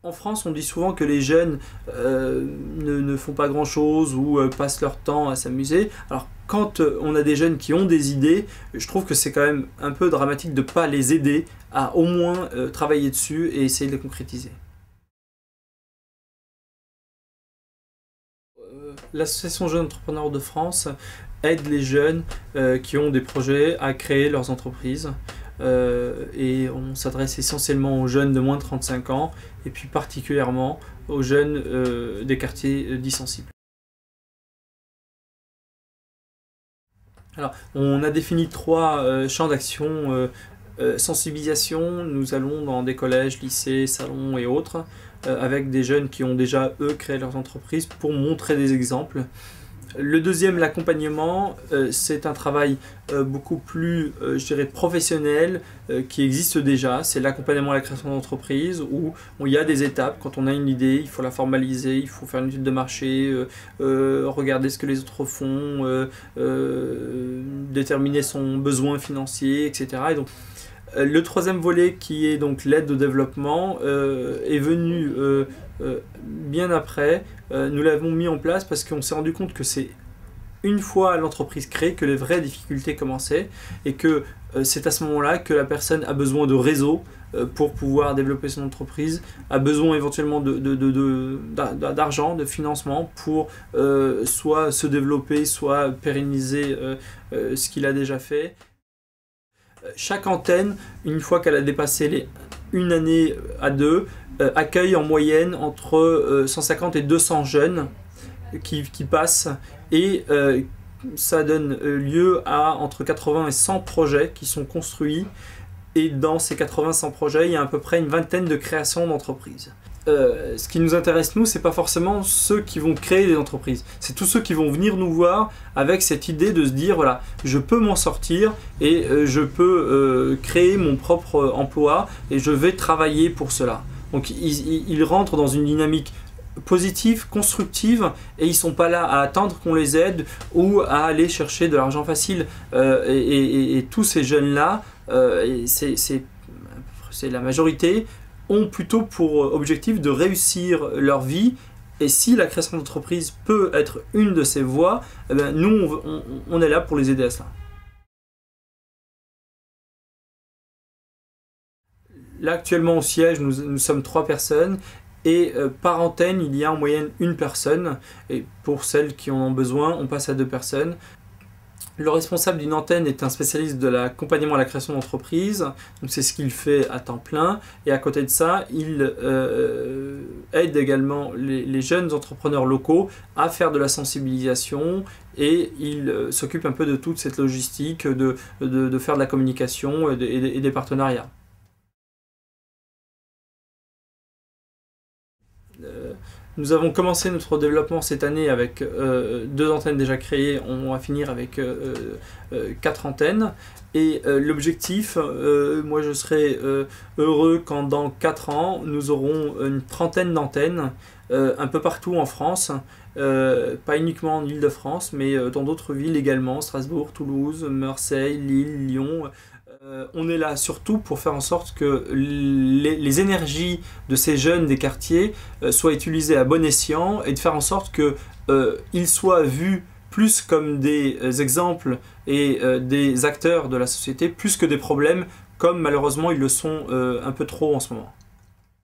En France, on dit souvent que les jeunes ne font pas grand-chose ou passent leur temps à s'amuser. Alors, quand on a des jeunes qui ont des idées, je trouve que c'est quand même un peu dramatique de ne pas les aider à au moins travailler dessus et essayer de les concrétiser. L'association Jeunes Entrepreneurs de France aide les jeunes qui ont des projets à créer leurs entreprises. Et on s'adresse essentiellement aux jeunes de moins de 35 ans et puis particulièrement aux jeunes des quartiers dits sensibles. Alors, on a défini 3 champs d'action. Sensibilisation, nous allons dans des collèges, lycées, salons et autres avec des jeunes qui ont déjà, eux, créé leurs entreprises pour montrer des exemples. Le deuxième, l'accompagnement, c'est un travail beaucoup plus, je dirais, professionnel qui existe déjà. C'est l'accompagnement à la création d'entreprise où il y a des étapes. Quand on a une idée, il faut la formaliser, il faut faire une étude de marché, regarder ce que les autres font, déterminer son besoin financier, etc. Et donc, le troisième volet, qui est donc l'aide au développement, est venu bien après. Nous l'avons mis en place parce qu'on s'est rendu compte que c'est une fois l'entreprise créée que les vraies difficultés commençaient et que c'est à ce moment-là que la personne a besoin de réseau pour pouvoir développer son entreprise, a besoin éventuellement d'argent, de financement pour soit se développer, soit pérenniser ce qu'il a déjà fait. Chaque antenne, une fois qu'elle a dépassé une année à deux, accueille en moyenne entre 150 et 200 jeunes qui passent et ça donne lieu à entre 80 et 100 projets qui sont construits et dans ces 80-100 projets, il y a à peu près une vingtaine de créations d'entreprises. Ce qui nous intéresse, nous, c'est pas forcément ceux qui vont créer des entreprises. C'est tous ceux qui vont venir nous voir avec cette idée de se dire, voilà, je peux m'en sortir et je peux créer mon propre emploi et je vais travailler pour cela. Donc, ils rentrent dans une dynamique positive, constructive, et ils ne sont pas là à attendre qu'on les aide ou à aller chercher de l'argent facile. Et tous ces jeunes-là, c'est la majorité, ont plutôt pour objectif de réussir leur vie. Et si la création d'entreprise peut être une de ces voies, eh bien, nous, on est là pour les aider à cela. Là, actuellement, au siège, nous sommes 3 personnes. Et par antenne, il y a en moyenne une personne. Et pour celles qui en ont besoin, on passe à 2 personnes. Le responsable d'une antenne est un spécialiste de l'accompagnement à la création d'entreprise, donc c'est ce qu'il fait à temps plein, et à côté de ça, il aide également les jeunes entrepreneurs locaux à faire de la sensibilisation, et il s'occupe un peu de toute cette logistique, de faire de la communication et des partenariats. Nous avons commencé notre développement cette année avec 2 antennes déjà créées, on va finir avec 4 antennes. Et l'objectif, moi je serai heureux quand dans 4 ans, nous aurons une trentaine d'antennes un peu partout en France, pas uniquement en Île-de-France, mais dans d'autres villes également, Strasbourg, Toulouse, Marseille, Lille, Lyon. On est là surtout pour faire en sorte que les énergies de ces jeunes des quartiers soient utilisées à bon escient et de faire en sorte qu'ils soient vus plus comme des exemples et des acteurs de la société, plus que des problèmes, comme malheureusement ils le sont un peu trop en ce moment.